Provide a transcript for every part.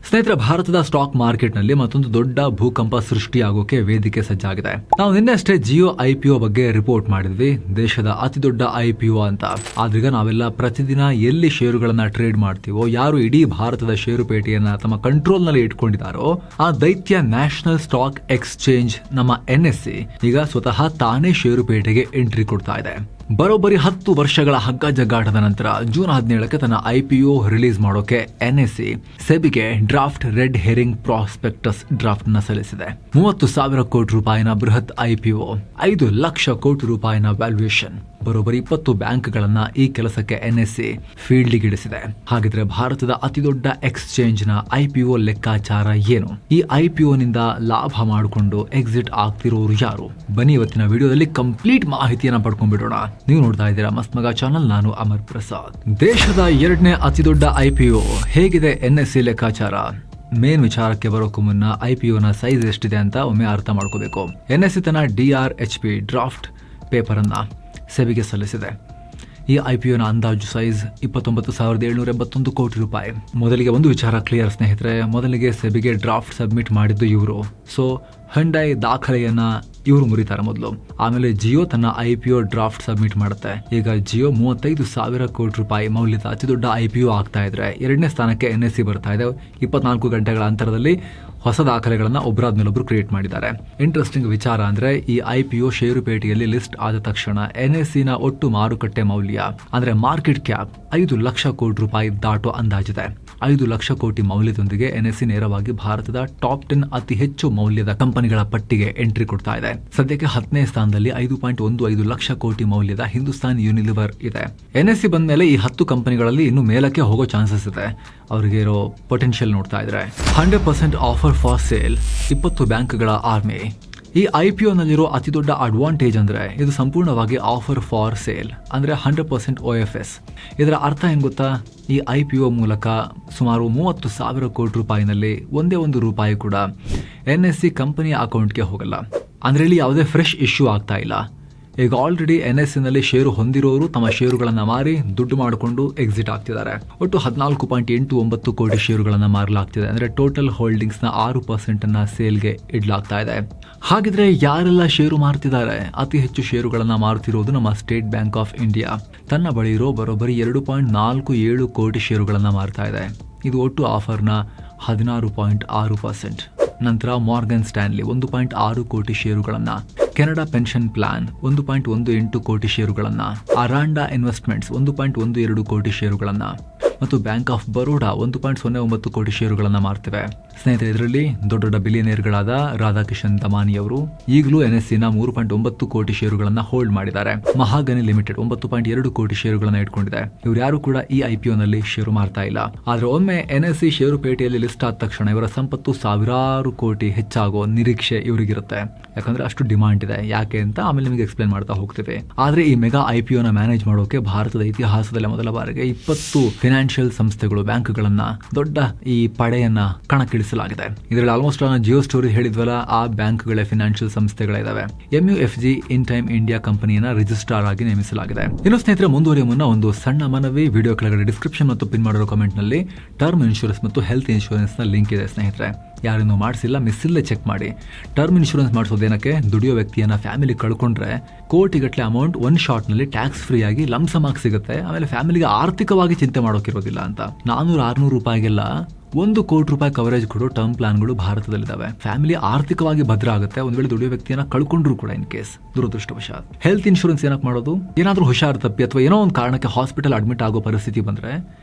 ಸ್ನೇಹಿತರೆ, ಭಾರತದ stock market ನಲ್ಲಿ ಮತ್ತೊಂದು ದೊಡ್ಡ ಭೂಕಂಪ ಸೃಷ್ಟಿಯಾಗೋಕೆ ವೇದಿಕೆ ಸಜ್ಜಾಗಿದೆ. ನಾವು ನಿನ್ನೆಷ್ಟೇ ಜಿಯೋ IPO ಬಗ್ಗೆ ರಿಪೋರ್ಟ್ ಮಾಡಿದ್ವಿ, ದೇಶದ ಅತಿ ದೊಡ್ಡ IPO ಅಂತ. ಆದ್ರೀಗ ನಾವೆಲ್ಲ ಪ್ರತಿದಿನ ಎಲ್ಲಿ ಷೇರುಗಳನ್ನ ಟ್ರೇಡ್ ಮಾಡ್ತೀವೋ, ಯಾರು ಇಡೀ ಭಾರತದ ಷೇರುಪೇಟೆಯನ್ನ ತಮ್ಮ ಕಂಟ್ರೋಲ್ ನಲ್ಲಿ ಇಟ್ಕೊಂಡಿದ್ದಾರೋ ಆ ದೈತ್ಯ ನ್ಯಾಷನಲ್ ಸ್ಟಾಕ್ ಎಕ್ಸ್ಚೇಂಜ್ ನಮ್ಮ NSE ಈಗ ಸ್ವತಃ ತಾನೇ ಷೇರುಪೇಟೆಗೆ ಎಂಟ್ರಿ ಕೊಡ್ತಾ ಇದೆ. ಬರೋಬ್ಬರಿ 10 ವರ್ಷಗಳ ಹಗ್ಗ ಜಗ್ಗಾಟದ ನಂತರ ಜೂನ್ 17ಕ್ಕೆ ತನ್ನ IPO ರಿಲೀಸ್ ಮಾಡೋಕೆ NSE ಸೆಬಿಗೆ draft red herring prospectus draft ನ ಸಲ್ಲಿಸಿದೆ. 30,000 ಕೋಟಿ ರೂಪಾಯಿನ ಬೃಹತ್ IPO, 5 ಲಕ್ಷ ಕೋಟಿ ರೂಪಾಯಿನ ವ್ಯಾಲ್ಯೂಯೇಷನ್, ಬರೋಬ್ಬರಿ 20 ಬ್ಯಾಂಕ್ಗಳನ್ನ ಈ ಕೆಲಸಕ್ಕೆ NSE ಫೀಲ್ಡ್ಗಿಳಿಸಿದೆ. ಹಾಗಿದ್ರೆ ಭಾರತದ ಅತಿದೊಡ್ಡ ಎಕ್ಸ್ಚೇಂಜ್ ನ IPO ಲೆಕ್ಕಾಚಾರ ಏನು? ಈ IPO ನಿಂದ ಲಾಭ ಮಾಡಿಕೊಂಡು ಎಕ್ಸಿಟ್ ಆಗ್ತಿರೋರು ಯಾರು? ಬನ್ನಿ ಇವತ್ತಿನ ವಿಡಿಯೋದಲ್ಲಿ ಕಂಪ್ಲೀಟ್ ಮಾಹಿತಿಯನ್ನ ಪಡ್ಕೊಂಡ್ಬಿಡೋಣ. ನೀವು ನೋಡ್ತಾ ಇದ್ದೀರಾ ಮಸ್ತ್ ಮಗ ಚಾನಲ್, ನಾನು ಅಮರ್ ಪ್ರಸಾದ್. ದೇಶದ 2ನೇ ಅತಿದೊಡ್ಡ IPO ಹೇಗಿದೆ NSE ಲೆಕ್ಕಾಚಾರ? ಮೇನ್ ವಿಚಾರಕ್ಕೆ ಬರೋಕ್ಕೂ ಮುನ್ನ IPO ನ ಸೈಜ್ ಎಷ್ಟಿದೆ ಅಂತ ಒಮ್ಮೆ ಅರ್ಥ ಮಾಡ್ಕೋಬೇಕು. NSE ತನ್ನ DRHP ಡ್ರಾಫ್ಟ್ ಪೇಪರ್ ಅನ್ನ ಸೆಬಿಗೆ ಸಲ್ಲಿಸಿದೆ. ಈ IPO ನ ಅಂದಾಜು ಸೈಜ್ 29,781 ಕೋಟಿ ರೂಪಾಯಿ. ಮೊದಲಿಗೆ ಒಂದು ವಿಚಾರ ಕ್ಲಿಯರ್ ಸ್ನೇಹಿತರೆ, ಮೊದಲಿಗೆ ಸೆಬಿಗೆ ಡ್ರಾಫ್ಟ್ ಸಬ್ಮಿಟ್ ಮಾಡಿದ್ದು ಇವರು. ಸೊ ಹಂಡೈ ದಾಖಲೆಯನ್ನ ಇವರು ಮುರಿತಾರೆ ಮೊದಲು. ಆಮೇಲೆ ಜಿಯೋ ತನ್ನ IPO ಡ್ರಾಫ್ಟ್ ಸಬ್ಮಿಟ್ ಮಾಡುತ್ತೆ. ಈಗ ಜಿಯೋ 35,000 ಕೋಟಿ ರೂಪಾಯಿ ಮೌಲ್ಯದ ಅತಿದೊಡ್ಡ IPO ಆಗ್ತಾ ಇದ್ರೆ 2ನೇ ಸ್ಥಾನಕ್ಕೆ NSE ಬರ್ತಾ ಇದೆ. 24 ಗಂಟೆಗಳ ಅಂತರದಲ್ಲಿ ಹೊಸ ದಾಖಲೆಗಳನ್ನ ಒಬ್ಬರಾದ ಮೇಲೊಬ್ರು ಕ್ರಿಯೇಟ್ ಮಾಡಿದ್ದಾರೆ. ಇಂಟ್ರೆಸ್ಟಿಂಗ್ ವಿಚಾರ ಅಂದ್ರೆ ಈ IPO ಷೇರುಪೇಟೆಯಲ್ಲಿ ಲಿಸ್ಟ್ ಆದ ತಕ್ಷಣ NSE ನ ಒಟ್ಟು ಮಾರುಕಟ್ಟೆ ಮೌಲ್ಯ ಅಂದ್ರೆ ಮಾರ್ಕೆಟ್ ಕ್ಯಾಪ್ 5 ಲಕ್ಷ ಕೋಟಿ ರೂಪಾಯಿ ದಾಟೋ ಅಂದಾಜಿದೆ. 5 ಲಕ್ಷ ಕೋಟಿ ಮೌಲ್ಯದೊಂದಿಗೆ NSE ನೇರವಾಗಿ ಭಾರತದ ಟಾಪ್ 10 ಅತಿ ಹೆಚ್ಚು ಮೌಲ್ಯದ ಕಂಪನಿಗಳ ಪಟ್ಟಿಗೆ ಎಂಟ್ರಿ ಕೊಡ್ತಾ ಇದೆ. ಸದ್ಯಕ್ಕೆ 10ನೇ ಸ್ಥಾನದಲ್ಲಿ 5.15 ಲಕ್ಷ ಕೋಟಿ ಮೌಲ್ಯದ ಹಿಂದೂಸ್ತಾನ್ ಯೂನಿಲಿವರ್ ಇದೆ. NSE ಬಂದ ಮೇಲೆ ಈ 10 ಕಂಪನಿಗಳಲ್ಲಿ ಇನ್ನು ಮೇಲಕ್ಕೆ ಹೋಗೋ ಚಾನ್ಸಸ್ ಇದೆ. ಅವರಿಗೆ ಇರೋ ಪೊಟೆನ್ಷಿಯಲ್ ನೋಡ್ತಾ ಇದ್ರೆ 100% ಆಫರ್ ಫಾರ್ ಸೇಲ್, 20 ಬ್ಯಾಂಕ್ಗಳ ಆರ್ಮಿ. ಈ IPO ನಲ್ಲಿರೋ ಅತಿ ದೊಡ್ಡ ಅಡ್ವಾಂಟೇಜ್ ಅಂದ್ರೆ ಇದು ಸಂಪೂರ್ಣವಾಗಿ ಆಫರ್ ಫಾರ್ ಸೇಲ್ ಅಂದ್ರೆ 100% OFS. ಇದರ ಅರ್ಥ ಏನ್ ಗೊತ್ತಾ? ಈ IPO ಮೂಲಕ ಸುಮಾರು 30,000 ಕೋಟಿ ರೂಪಾಯಿನಲ್ಲಿ ಒಂದೇ ಒಂದು ರೂಪಾಯಿ ಕೂಡ NSE ಕಂಪನಿಯ ಅಕೌಂಟ್ಗೆ ಹೋಗಲ್ಲ. ಅಂದ್ರೆ ಇಲ್ಲಿ ಯಾವುದೇ ಫ್ರೆಶ್ ಇಶ್ಯೂ ಆಗ್ತಾ ಇಲ್ಲ. ಈಗ ಆಲ್ರೆಡಿ NSE ನಲ್ಲಿ ಷೇರು ಹೊಂದಿರೋರು ತಮ್ಮ ಷೇರುಗಳನ್ನ ಮಾರಿ ದುಡ್ಡು ಮಾಡಿಕೊಂಡು ಎಕ್ಸಿಟ್ ಆಗ್ತಿದ್ದಾರೆ. ಒಟ್ಟು 14.89 ಕೋಟಿ ಷೇರುಗಳನ್ನ ಮಾರಲಾಗ್ತಿದೆ. ಅಂದ್ರೆ ಟೋಟಲ್ ಹೋಲ್ಡಿಂಗ್ಸ್ ನ 6% ಅನ್ನ ಸೇಲ್ಗೆ ಇಡ್ಲಾಗ್ತಾ ಇದೆ. ಹಾಗಿದ್ರೆ ಯಾರೆಲ್ಲ ಷೇರು ಮಾರ್ತಿದ್ದಾರೆ? ಅತಿ ಹೆಚ್ಚು ಷೇರುಗಳನ್ನ ಮಾರುತ್ತಿರೋದು ನಮ್ಮ ಸ್ಟೇಟ್ ಬ್ಯಾಂಕ್ ಆಫ್ ಇಂಡಿಯಾ. ತನ್ನ ಬಳಿ ಇರೋ ಬರೋಬ್ಬರಿ 2.47 ಕೋಟಿ ಷೇರುಗಳನ್ನ ಮಾರ್ತಾ ಇದೆ. ಇದು ಒಟ್ಟು ಆಫರ್ನ 16.6%. ನಂತರ ಮಾರ್ಗನ್ ಸ್ಟ್ಯಾನ್ಲಿ 1.6 ಕೋಟಿ ಷೇರುಗಳನ್ನ, ಕೆನಡಾ ಪೆನ್ಷನ್ ಪ್ಲಾನ್ 1.18 ಕೋಟಿ ಷೇರುಗಳನ್ನ, ಅರಾಂಡಾ ಇನ್ವೆಸ್ಟ್ಮೆಂಟ್ಸ್ 1.12 ಕೋಟಿ ಷೇರುಗಳನ್ನ ಮತ್ತು ಬ್ಯಾಂಕ್ ಆಫ್ ಬರೋಡಾ 1.09 ಕೋಟಿ ಷೇರುಗಳನ್ನ ಮಾರ್ತಿವೆ. ಸ್ನೇಹಿತರೆ, ಇದರಲ್ಲಿ ದೊಡ್ಡ ದೊಡ್ಡ ಬಿಲಿಯನೇರ್ಗಳಾದ ರಾಧಾಕಿಶನ್ ದಮಾನಿ ಅವರು ಈಗಲೂ NSE ನ 3.9 ಕೋಟಿ ಷೇರುಗಳನ್ನ ಹೋಲ್ಡ್ ಮಾಡಿದ್ದಾರೆ. ಮಹಾಗನಿ ಲಿಮಿಟೆಡ್ 9.2 ಕೋಟಿ ಷೇರುಗಳನ್ನ ಇಟ್ಕೊಂಡಿದೆ. ಇವ್ರು ಯಾರು ಕೂಡ ಈ IPO ನಲ್ಲಿ ಷೇರು ಮಾರ್ತಾ ಇಲ್ಲ. ಆದ್ರೆ ಒಮ್ಮೆ NSE ಷೇರುಪೇಟೆಯಲ್ಲಿ ಲಿಸ್ಟ್ ಆದ ತಕ್ಷಣ ಇವರ ಸಂಪತ್ತು ಸಾವಿರಾರು ಕೋಟಿ ಹೆಚ್ಚಾಗೋ ನಿರೀಕ್ಷೆ ಇವರಿಗಿರುತ್ತೆ. ಯಾಕಂದ್ರೆ ಅಷ್ಟು ಡಿಮಾಂಡ್ ಇದೆ. ಯಾಕೆ ಅಂತ ಆಮೇಲೆ ನಿಮಗೆ ಎಕ್ಸ್ಪ್ಲೇನ್ ಮಾಡ್ತಾ ಹೋಗ್ತೇವೆ. ಆದ್ರೆ ಈ ಮೆಗಾ IPO ನ ಮ್ಯಾನೇಜ್ ಮಾಡೋಕೆ ಭಾರತದ ಇತಿಹಾಸದಲ್ಲಿ ಮೊದಲ ಬಾರಿಗೆ 20 ಫಿನಾನ್ಷಿಯಲ್ ಸಂಸ್ಥೆಗಳು, ಬ್ಯಾಂಕ್ಗಳನ್ನ, ದೊಡ್ಡ ಈ ಪಡೆಯನ್ನ ಕಣಕ್ಕಿಳಿಸಲಾಗಿದೆ. ಇದರಲ್ಲಿ ಆಲ್ಮೋಸ್ಟ್ ಜಿಯೋ ಸ್ಟೋರಿ ಹೇಳಿದ್ವಲ್ಲ, ಆ ಬ್ಯಾಂಕ್ಗಳೇ ಫಿನಾನ್ಷಿಯಲ್ ಸಂಸ್ಥೆಗಳಿದಾವೆ. MUFG ಇನ್ ಟೈಮ್ ಇಂಡಿಯಾ ಕಂಪನಿಯನ್ನ ರಿಜಿಸ್ಟ್ರಾರ್ ಆಗಿ ನೇಮಿಸಲಾಗಿದೆ. ಇನ್ನು ಸ್ನೇಹಿತರೆ, ಮುಂದುವರಿಯ ಮುನ್ನ ಒಂದು ಸಣ್ಣ ಮನವಿ. ವಿಡಿಯೋ ಕೆಳಗಡೆ ಡಿಸ್ಕ್ರಿಪ್ಷನ್ ಮತ್ತು ಪಿನ್ ಮಾಡಿರೋ ಕಾಮೆಂಟ್ ನಲ್ಲಿ ಟರ್ಮ್ ಇನ್ಶೂರೆನ್ಸ್ ಮತ್ತು ಹೆಲ್ತ್ ಇನ್ಶೂರೆನ್ಸ್ ನ ಲಿಂಕ್ ಇದೆ ಸ್ನೇಹಿತರೆ. ಯಾರೇನು ಮಾಡಿಸಿಲ್ಲ ಮಿಸ್ ಇಲ್ಲೇ ಚೆಕ್ ಮಾಡಿ. ಟರ್ಮ್ ಇನ್ಶೂರೆನ್ಸ್ ಮಾಡಿಸೋದೇನಕ್ಕೆ? ದುಡಿಯೋ ವ್ಯಕ್ತಿಯನ್ನ ಫ್ಯಾಮಿಲಿ ಕಳ್ಕೊಂಡ್ರೆ ಕೋಟಿಗಟ್ಟಲೆ ಅಮೌಂಟ್ ಒನ್ ಶಾಟ್ ನಲ್ಲಿ ಟ್ಯಾಕ್ಸ್ ಫ್ರೀ ಆಗಿ ಲಂಸಮ್ ಆಗಿ ಸಿಗುತ್ತೆ. ಆಮೇಲೆ ಫ್ಯಾಮಿಲಿಗೆ ಆರ್ಥಿಕವಾಗಿ ಚಿಂತೆ ಮಾಡೋಕಿರೋದಿಲ್ಲ ಅಂತ 400-600 ರೂಪಾಯಿಗೆಲ್ಲ 1 ಕೋಟಿ ರೂಪಾಯಿ ಕವರೇಜ್ ಕೊಡೋ ಟರ್ಮ್ ಪ್ಲಾನ್ಗಳು ಭಾರತದಲ್ಲಿದ್ದಾವೆ. ಫ್ಯಾಮಿಲಿ ಆರ್ಥಿಕವಾಗಿ ಭದ್ರ ಆಗುತ್ತೆ ಒಂದ್ ವೇಳೆ ದುಡಿಯೋ ವ್ಯಕ್ತಿಯನ್ನ ಕಳ್ಕೊಂಡ್ರು ಕೂಡ ಇನ್ ಕೇಸ್ ದುರದೃಷ್ಟವಶಾತ್. ಹೆಲ್ತ್ ಇನ್ಶೂರೆನ್ಸ್ ಏನಕ್ಕೆ ಮಾಡೋದು? ಏನಾದ್ರೂ ಹುಷಾರು ತಪ್ಪಿ ಅಥವಾ ಏನೋ ಒಂದು ಕಾರಣಕ್ಕೆ ಹಾಸ್ಪಿಟಲ್ ಅಡ್ಮಿಟ್ ಆಗೋ ಪರಿಸ್ಥಿತಿ ಬಂದ್ರೆ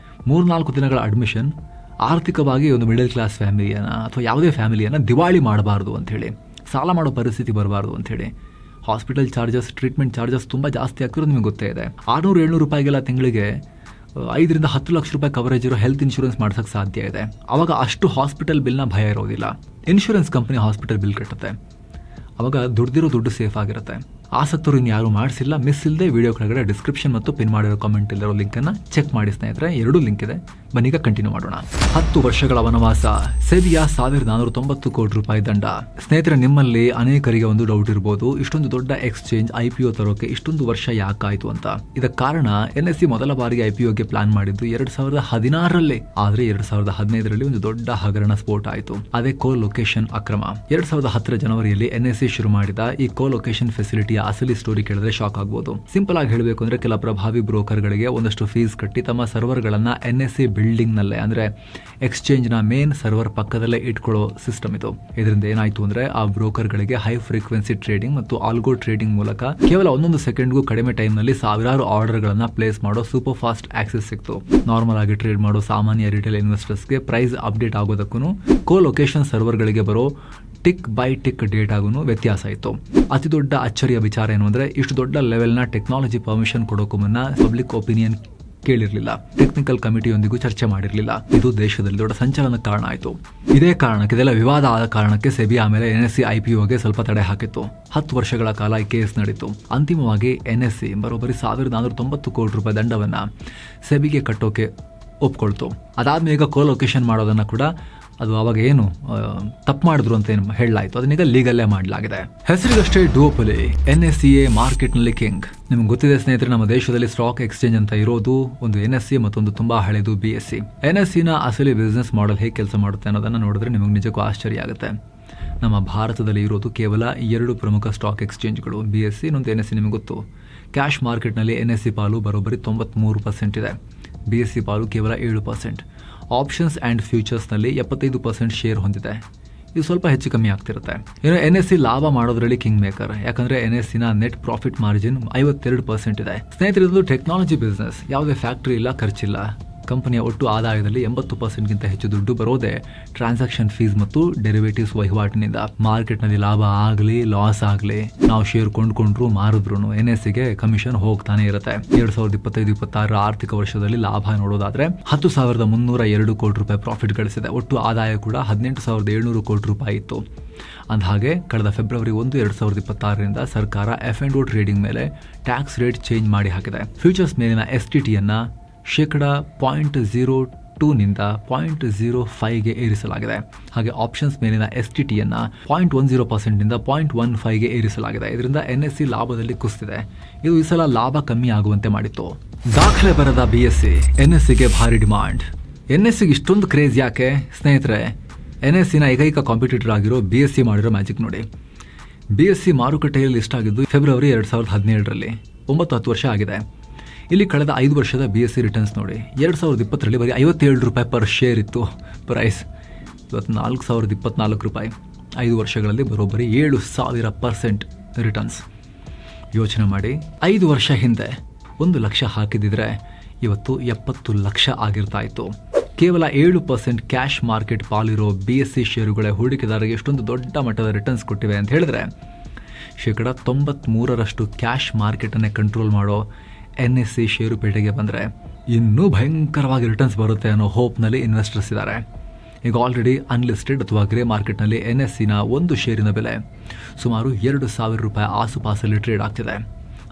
3-4 ದಿನಗಳ ಅಡ್ಮಿಷನ್ ಆರ್ಥಿಕವಾಗಿ ಒಂದು ಮಿಡಲ್ ಕ್ಲಾಸ್ ಫ್ಯಾಮಿಲಿಯನ್ನ ಅಥವಾ ಯಾವುದೇ ಫ್ಯಾಮಿಲಿಯನ್ನ ದಿವಾಳಿ ಮಾಡಬಾರ್ದು ಅಂತ ಹೇಳಿ, ಸಾಲ ಮಾಡೋ ಪರಿಸ್ಥಿತಿ ಬರಬಾರ್ದು ಅಂತ ಹೇಳಿ. ಹಾಸ್ಪಿಟಲ್ ಚಾರ್ಜಸ್, ಟ್ರೀಟ್ಮೆಂಟ್ ಚಾರ್ಜಸ್ ತುಂಬಾ ಜಾಸ್ತಿ ಆಗ್ತಿರೋದು ನಿಮಗೆ ಗೊತ್ತೇ ಇದೆ. 600-700 ರೂಪಾಯಿಗೆಲ್ಲ ತಿಂಗಳಿಗೆ 5-10 ಲಕ್ಷ ರೂಪಾಯಿ ಕವರೇಜ್ ಇರೋ ಹೆಲ್ತ್ ಇನ್ಶೂರೆನ್ಸ್ ಮಾಡ್ಸಕ್ ಸಾಧ್ಯ ಇದೆ. ಅವಾಗ ಅಷ್ಟು ಹಾಸ್ಪಿಟಲ್ ಬಿಲ್ನ ಭಯ ಇರೋದಿಲ್ಲ. ಇನ್ಶೂರೆನ್ಸ್ ಕಂಪನಿ ಹಾಸ್ಪಿಟಲ್ ಬಿಲ್ ಕಟ್ಟುತ್ತೆ. ಅವಾಗ ದುಡ್ದಿರೋ ದುಡ್ಡು ಸೇಫ್ ಆಗಿರುತ್ತೆ. ಆಸಕ್ತರು ಇನ್ನು ಯಾರು ಮಾಡಿಸಿಲ್ಲ, ಮಿಸ್ ಇಲ್ಲದೆ ವಿಡಿಯೋ ಕೆಳಗಡೆ ಡಿಸ್ಕ್ರಿಪ್ಷನ್ ಮತ್ತು ಪಿನ್ ಮಾಡಿರೋ ಕಾಮೆಂಟ್ ಇಲ್ಲಿರೋ ಲಿಂಕನ್ನು ಚೆಕ್ ಮಾಡಿ ಸ್ನೇಹಿತರೆ. ಎರಡೂ ಲಿಂಕ್ ಇದೆ. ಬನ್ನೀಗ ಕಂಟಿನ್ಯೂ ಮಾಡೋಣ. 10 ವರ್ಷಗಳ ವನವಾಸ, ಸೆಬಿಯ 1490 ಕೋಟಿ ರೂಪಾಯಿ ದಂಡ. ಸ್ನೇಹಿತರೆ, ನಿಮ್ಮಲ್ಲಿ ಅನೇಕರಿಗೆ ಒಂದು ಡೌಟ್ ಇರಬಹುದು, ಇಷ್ಟೊಂದು ದೊಡ್ಡ ಎಕ್ಸ್ಚೇಂಜ್ IPO ತರೋಕೆ ಇಷ್ಟೊಂದು ವರ್ಷ ಯಾಕಾಯಿತು ಅಂತ. ಇದಕ್ಕೆ ಕಾರಣ NSE ಮೊದಲ ಬಾರಿಗೆ IPOಗೆ ಪ್ಲಾನ್ ಮಾಡಿದ್ದು 2016ರಲ್ಲಿ. ಆದ್ರೆ 2015ರಲ್ಲಿ ಒಂದು ದೊಡ್ಡ ಹಗರಣ ಸ್ಫೋಟ ಆಯಿತು. ಅದೇ ಕೋ ಲೊಕೇಶನ್ ಅಕ್ರಮ. 2010 ಜನವರಿಯಲ್ಲಿ NSE ಶುರು ಮಾಡಿದ ಈ ಕೋ ಲೊಕೇಶನ್ ಫೆಸಿಲಿಟಿಯ ಅಸಲಿ ಸ್ಟೋರಿ ಕೇಳಿದ್ರೆ ಶಾಕ್ ಆಗ್ಬೋದು. ಸಿಂಪಲ್ ಆಗಿ ಹೇಳಬೇಕು ಅಂದ್ರೆ, ಕೆಲ ಪ್ರಭಾವಿ ಬ್ರೋಕರ್ಗಳಿಗೆ ಒಂದಷ್ಟು ಫೀಸ್ ಕಟ್ಟಿ ತಮ್ಮ ಸರ್ವರ್ಗಳನ್ನ NSE ಬಿಲ್ಡಿಂಗ್ ನಲ್ಲೇ, ಅಂದ್ರೆ ಎಕ್ಸ್ಚೇಂಜ್ ನ ಮೇನ್ ಸರ್ವರ್ ಪಕ್ಕದಲ್ಲೇ ಇಟ್ಕೊಳ್ಳೋ ಸಿಸ್ಟಮ್ ಇದು. ಇದರಿಂದ ಏನಾಯ್ತು ಅಂದ್ರೆ, ಆ ಬ್ರೋಕರ್ಗಳಿಗೆ ಹೈ ಫ್ರೀಕ್ವೆನ್ಸಿ ಟ್ರೇಡಿಂಗ್ ಮತ್ತು ಆಲ್ಗೋ ಟ್ರೇಡಿಂಗ್ ಮೂಲಕ ಕೇವಲ 1 ಸೆಕೆಂಡ್ಗೂ ಕಡಿಮೆ ಟೈಮ್ ನಲ್ಲಿ ಸಾವಿರಾರು ಆರ್ಡರ್ ಗಳನ್ನ ಪ್ಲೇಸ್ ಮಾಡೋ ಸೂಪರ್ ಫಾಸ್ಟ್ ಆಕ್ಸೆಸ್ ಸಿಕ್ತು. ನಾರ್ಮಲ್ ಆಗಿ ಟ್ರೇಡ್ ಮಾಡೋ ಸಾಮಾನ್ಯ ರಿಟೇಲ್ ಇನ್ವೆಸ್ಟರ್ಸ್ಗೆ ಪ್ರೈಸ್ ಅಪ್ಡೇಟ್ ಆಗೋದಕ್ಕೂ ಕೋ ಲೊಕೇಶನ್ ಸರ್ವರ್ ಗಳಿಗೆ ಬರೋ ಟಿಕ್ ಬೈ ಟಿಕ್ ಡೇಟಾಗೂ ವ್ಯತ್ಯಾಸ ಇತ್ತು. ಅತಿ ದೊಡ್ಡ ಅಚ್ಚರಿಯ ವಿಚಾರ ಏನು ಅಂದ್ರೆ, ಇಷ್ಟು ದೊಡ್ಡ ಲೆವೆಲ್ನ ಟೆಕ್ನಾಲಜಿ ಪರ್ಮಿಷನ್ ಕೊಡೋಕ್ಕೂ ಮುನ್ನ ಪಬ್ಲಿಕ್ ಒಪಿನಿಯನ್ ಕೇಳಿರಲಿಲ್ಲ, ಟೆಕ್ನಿಕಲ್ ಕಮಿಟಿಯೊಂದಿಗೂ ಚರ್ಚೆ ಮಾಡಿರಲಿಲ್ಲ. ಇದು ದೇಶದಲ್ಲಿ ದೊಡ್ಡ ಸಂಚಲನಕ್ಕೆ ಕಾರಣ ಆಯಿತು. ಇದೇ ಕಾರಣಕ್ಕೆ, ಇದೆಲ್ಲ ವಿವಾದ ಆದ ಕಾರಣಕ್ಕೆ ಸೆಬಿ ಆಮೇಲೆ NSE IPOಗೆ ಸ್ವಲ್ಪ ತಡೆ ಹಾಕಿತ್ತು. 10 ವರ್ಷಗಳ ಕಾಲ ಈ ಕೇಸ್ ನಡೀತು. ಅಂತಿಮವಾಗಿ NSE ಬರೋಬ್ಬರಿ 1490 ಕೋಟಿ ರೂಪಾಯಿ ದಂಡವನ್ನ ಸೆಬಿಗೆ ಕಟ್ಟೋಕೆ ಒಪ್ಕೊಳ್ತು. ಅದಾದ್ಮೇಲೆ ಈಗ ಕೋ ಲೊಕೇಶನ್ ಮಾಡೋದನ್ನ ಕೂಡ ಅದು ಅವಾಗ ಏನು ತಪ್ಪು ಮಾಡಿದ್ರು ಅಂತ ಏನು ಹೇಳಲಾಯಿತು, ಅದನ್ನೀಗ ಲೀಗಲ್ಲೇ ಮಾಡಲಾಗಿದೆ. ಹೆಸರಿಗಷ್ಟೇ ಡುವೋಪೊಲಿ, NSE ಮಾರ್ಕೆಟ್ನಲ್ಲಿ ಕಿಂಗ್. ನಿಮ್ಗೆ ಗೊತ್ತಿದೆ ಸ್ನೇಹಿತರೆ, ನಮ್ಮ ದೇಶದಲ್ಲಿ ಸ್ಟಾಕ್ ಎಕ್ಸ್ಚೇಂಜ್ ಅಂತ ಇರೋದು ಒಂದು NSE, ಮತ್ತೊಂದು ತುಂಬಾ ಹಳೆದು BSE. NSEನ ಅಸಲಿ ಬಿಸ್ನೆಸ್ ಮಾಡೆಲ್ ಹೇಗೆ ಕೆಲಸ ಮಾಡುತ್ತೆ ಅನ್ನೋದನ್ನ ನೋಡಿದ್ರೆ ನಿಮಗೆ ನಿಜಕ್ಕೂ ಆಶ್ಚರ್ಯ ಆಗುತ್ತೆ. ನಮ್ಮ ಭಾರತದಲ್ಲಿ ಇರೋದು ಕೇವಲ 2 ಪ್ರಮುಖ ಸ್ಟಾಕ್ ಎಕ್ಸ್ಚೇಂಜ್ಗಳು, BSE ಇನ್ನೊಂದು NSE. ನಿಮಗೆ ಗೊತ್ತು, ಕ್ಯಾಶ್ ಮಾರ್ಕೆಟ್ನಲ್ಲಿ NSE ಪಾಲು ಬರೋಬ್ಬರಿ 93% ಇದೆ, BSE ಪಾಲು ಕೇವಲ 7%. ಆಪ್ಷನ್ಸ್ ಆ್ಯಂಡ್ ಫ್ಯೂಚರ್ಸ್ನಲ್ಲಿ 75% ಶೇರ್ ಹೊಂದಿದೆ. ಇದು ಸ್ವಲ್ಪ ಹೆಚ್ಚು ಕಮ್ಮಿ ಆಗ್ತಿರುತ್ತೆ. ಇನ್ನು NSE ಲಾಭ ಮಾಡೋದ್ರಲ್ಲಿ ಕಿಂಗ್ ಮೇಕರ್, ಯಾಕಂದ್ರೆ NSEನ ನೆಟ್ ಪ್ರಾಫಿಟ್ ಮಾರ್ಜಿನ್ 52% ಇದೆ. ಸ್ನೇಹಿತರೆ, ಇದು ಟೆಕ್ನಾಲಜಿ ಬಿಸ್ನೆಸ್. ಯಾವುದೇ ಫ್ಯಾಕ್ಟರಿ ಇಲ್ಲ, ಖರ್ಚಿಲ್ಲ. ಕಂಪನಿಯ ಒಟ್ಟು ಆದಾಯದಲ್ಲಿ 80%ಗಿಂತ ಹೆಚ್ಚು ದುಡ್ಡು ಬರೋದೇ ಟ್ರಾನ್ಸಾಕ್ಷನ್ ಫೀಸ್ ಮತ್ತು ಡೆರಿವೇಟಿವ್ಸ್ ವಹಿವಾಟಿನಿಂದ. ಮಾರ್ಕೆಟ್ನಲ್ಲಿ ಲಾಭ ಆಗಲಿ ಲಾಸ್ ಆಗಲಿ, ನಾವು ಶೇರ್ ಕೊಂಡ್ಕೊಂಡ್ರು ಮಾರಿದ್ರು NSEಗೆ ಕಮಿಷನ್ ಹೋಗ್ತಾನೆ ಇರುತ್ತೆ. 2025-26 ಆರ್ಥಿಕ ವರ್ಷದಲ್ಲಿ ಲಾಭ ನೋಡೋದಾದ್ರೆ 10,302 ಕೋಟಿ ರೂಪಾಯಿ ಪ್ರಾಫಿಟ್ ಗಳಿಸಿದೆ. ಒಟ್ಟು ಆದಾಯ ಕೂಡ 18,700 ಕೋಟಿ ರೂಪಾಯಿ ಇತ್ತು. ಅಂದಹಾಗೆ ಕಳೆದ ಫೆಬ್ರವರಿ 1, 2026ರಿಂದ ಸರ್ಕಾರ F&O ಟ್ರೇಡಿಂಗ್ ಮೇಲೆ ಟ್ಯಾಕ್ಸ್ ರೇಟ್ ಚೇಂಜ್ ಮಾಡಿ ಹಾಕಿದೆ. ಫ್ಯೂಚರ್ಸ್ ಮೇಲಿನ STTಯನ್ನ ಶೇಕಡ 0.02ನಿಂದ 0.05ಗೆ ಏರಿಸಲಾಗಿದೆ. ಹಾಗೆ ಆಪ್ಷನ್ಸ್ ಮೇಲಿನ STTಯನ್ನ 0.10%ನಿಂದ 0.15ಗೆ ಏರಿಸಲಾಗಿದೆ. ಇದರಿಂದ NSE ಲಾಭದಲ್ಲಿ ಕುಸಿದಿದೆ. ಇದು ಈ ಸಲ ಲಾಭ ಕಮ್ಮಿ ಆಗುವಂತೆ ಮಾಡಿತ್ತು. ದಾಖಲೆ ಬರದ BSE, NSEಗೆ ಭಾರಿ ಡಿಮಾಂಡ್. NSEಗೆ ಇಷ್ಟೊಂದು ಕ್ರೇಜ್ ಯಾಕೆ ಸ್ನೇಹಿತರೆ? NSEನ ಏಕೈಕ ಕಾಂಪಿಟೇಟರ್ ಆಗಿರೋ BSE ಮಾಡಿರೋ ಮ್ಯಾಜಿಕ್ ನೋಡಿ. BSE ಮಾರುಕಟ್ಟೆಯಲ್ಲಿ ಲಿಸ್ಟ್ ಆಗಿದ್ದು ಫೆಬ್ರವರಿ 2017ರಲ್ಲಿ. 9-10 ವರ್ಷ ಆಗಿದೆ. ಇಲ್ಲಿ ಕಳೆದ 5 ವರ್ಷದ BSE ರಿಟರ್ನ್ಸ್ ನೋಡಿ. 2020ರಲ್ಲಿ ಬರೀ 57 ರೂಪಾಯಿ ಪರ್ ಶೇರ್ ಇತ್ತು ಪ್ರೈಸ್. ಇವತ್ತು 4,024 ರೂಪಾಯಿ. 5 ವರ್ಷಗಳಲ್ಲಿ ಬರೋಬ್ಬರಿ 7,000% ರಿಟರ್ನ್ಸ್. ಯೋಚನೆ ಮಾಡಿ, 5 ವರ್ಷ ಹಿಂದೆ 1 ಲಕ್ಷ ಹಾಕಿದಿದ್ರೆ ಇವತ್ತು 70 ಲಕ್ಷ ಆಗಿರ್ತಾ ಇತ್ತು. ಕೇವಲ 7% ಕ್ಯಾಶ್ ಮಾರ್ಕೆಟ್ ಪಾಲಿರೋ BSE ಶೇರುಗಳ ಹೂಡಿಕೆದಾರರಿಗೆ ಎಷ್ಟೊಂದು ದೊಡ್ಡ ಮಟ್ಟದ ರಿಟರ್ನ್ಸ್ ಕೊಟ್ಟಿವೆ ಅಂತ ಹೇಳಿದ್ರೆ, ಶೇಕಡ 93% ಕ್ಯಾಶ್ ಮಾರ್ಕೆಟನ್ನೇ ಕಂಟ್ರೋಲ್ ಮಾಡೋ NSE ಷೇರುಪೇಟೆಗೆ ಬಂದರೆ ಇನ್ನೂ ಭಯಂಕರವಾಗಿ ರಿಟರ್ನ್ಸ್ ಬರುತ್ತೆ ಅನ್ನೋ ಹೋಪ್ನಲ್ಲಿ ಇನ್ವೆಸ್ಟರ್ಸ್ ಇದ್ದಾರೆ. ಈಗ ಆಲ್ರೆಡಿ ಅನ್ಲಿಸ್ಟೆಡ್ ಅಥವಾ ಗ್ರೇ ಮಾರ್ಕೆಟ್ನಲ್ಲಿ NSEನ ಒಂದು ಶೇರಿನ ಬೆಲೆ ಸುಮಾರು 2,000 ರೂಪಾಯಿ ಆಸುಪಾಸಲ್ಲಿ ಟ್ರೇಡ್ ಆಗ್ತಿದೆ.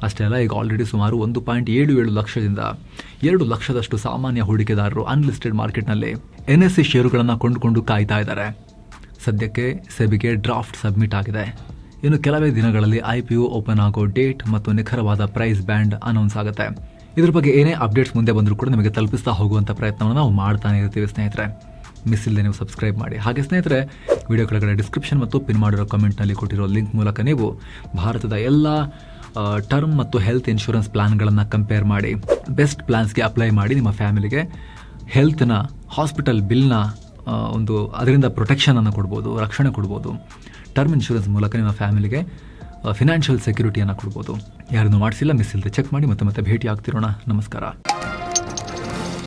ಅಷ್ಟೇ ಅಲ್ಲ, ಈಗ ಆಲ್ರೆಡಿ ಸುಮಾರು 1.77 ಲಕ್ಷದಿಂದ 2 ಲಕ್ಷದಷ್ಟು ಸಾಮಾನ್ಯ ಹೂಡಿಕೆದಾರರು ಅನ್ಲಿಸ್ಟೆಡ್ ಮಾರ್ಕೆಟ್ನಲ್ಲಿ NSE ಶೇರುಗಳನ್ನು ಕೊಂಡುಕೊಂಡು ಕಾಯ್ತಾ ಇದ್ದಾರೆ. ಸದ್ಯಕ್ಕೆ ಸೆಬಿಗೆ ಡ್ರಾಫ್ಟ್ ಸಬ್ಮಿಟ್ ಆಗಿದೆ. ಇನ್ನು ಕೆಲವೇ ದಿನಗಳಲ್ಲಿ IPO ಓಪನ್ ಆಗೋ ಡೇಟ್ ಮತ್ತು ನಿಖರವಾದ ಪ್ರೈಸ್ ಬ್ಯಾಂಡ್ ಅನೌನ್ಸ್ ಆಗುತ್ತೆ. ಇದ್ರ ಬಗ್ಗೆ ಏನೇ ಅಪ್ಡೇಟ್ಸ್ ಮುಂದೆ ಬಂದರೂ ಕೂಡ ನಿಮಗೆ ತಲುಪಿಸ್ತಾ ಹೋಗುವಂಥ ಪ್ರಯತ್ನವನ್ನು ನಾವು ಮಾಡ್ತಾನೆ ಇರ್ತೀವಿ ಸ್ನೇಹಿತರೆ. ಮಿಸ್ ಇಲ್ಲದೆ ನೀವು ಸಬ್ಸ್ಕ್ರೈಬ್ ಮಾಡಿ. ಹಾಗೆ ಸ್ನೇಹಿತರೆ, ವಿಡಿಯೋ ಕೆಳಗಡೆ ಡಿಸ್ಕ್ರಿಪ್ಷನ್ ಮತ್ತು ಪಿನ್ ಮಾಡಿರೋ ಕಮೆಂಟ್ನಲ್ಲಿ ಕೊಟ್ಟಿರೋ ಲಿಂಕ್ ಮೂಲಕ ನೀವು ಭಾರತದ ಎಲ್ಲ ಟರ್ಮ್ ಮತ್ತು ಹೆಲ್ತ್ ಇನ್ಶೂರೆನ್ಸ್ ಪ್ಲಾನ್ಗಳನ್ನು ಕಂಪೇರ್ ಮಾಡಿ ಬೆಸ್ಟ್ ಪ್ಲಾನ್ಸ್ಗೆ ಅಪ್ಲೈ ಮಾಡಿ ನಿಮ್ಮ ಫ್ಯಾಮಿಲಿಗೆ ಹೆಲ್ತ್ನ, ಹಾಸ್ಪಿಟಲ್ ಬಿಲ್ನ ಒಂದು ಅದರಿಂದ ಪ್ರೊಟೆಕ್ಷನನ್ನು ಕೊಡ್ಬೋದು, ರಕ್ಷಣೆ ಕೊಡ್ಬೋದು. ಟರ್ಮ್ ಇನ್ಶೂರೆನ್ಸ್ ಮೂಲಕ ನಿಮ್ಮ ಫ್ಯಾಮಿಲಿಗೆ ಫಿನಾನ್ಷಿಯಲ್ ಸೆಕ್ಯೂರಿಟಿಯನ್ನು ಕೊಡ್ಬೋದು. ಯಾರನ್ನು ಮಾಡಿಸಿಲ್ಲ, ಮಿಸ್ ಇಲ್ಲದೆ ಚೆಕ್ ಮಾಡಿ. ಮತ್ತೆ ಭೇಟಿ ಆಗ್ತಿರೋಣ. ನಮಸ್ಕಾರ.